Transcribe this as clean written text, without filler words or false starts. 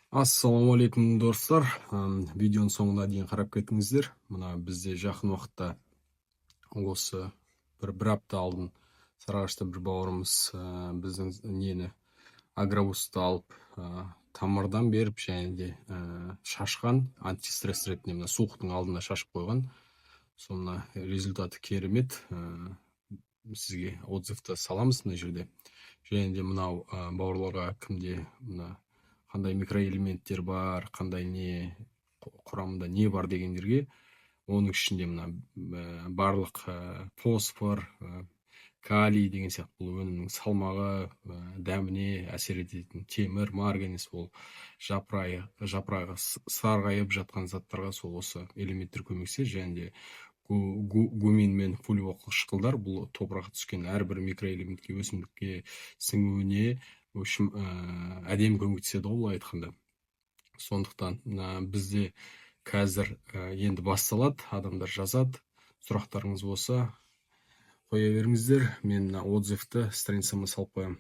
Ассалаумағалейкум достар. Видеоның соңына дейін қарап кетіңіздер. Мына бізде жақын уақытта осы бір апта алдын Сарыағашта бір бауырымыз біздің нені агробусты алып тамырдан беріп және де шашқан антистресс ретінде мына суықтың алдында шашып қойған. Соны результаты керемет. Сізге отзывты саламыз мына жерде. Және де мынау бауырларға кімде мына қандай микроэлементтер бар, қандай не құрамында не бар дегендерге, оның ішінде мына барлық фосфор, калий деген сияқты бұл өнімнің салмағы, дәміне әсер ететін темір, марганец, ол жапырағы сарғайып жатқан заттарға сол осы элементтер көмектеседі. Және де гумин мен фолиоқышқылдар бұл топыраққа түскен әрбір микроэлементке, өсімдікке сіңуіне әдемі көмектеседі ғой былай айтқанда. Сондықтан бізде қазір енді басталады, адамдар жазады. Сұрақтарыңыз болса қоя беріңіздер, мен отзывты страницама салып қоямын.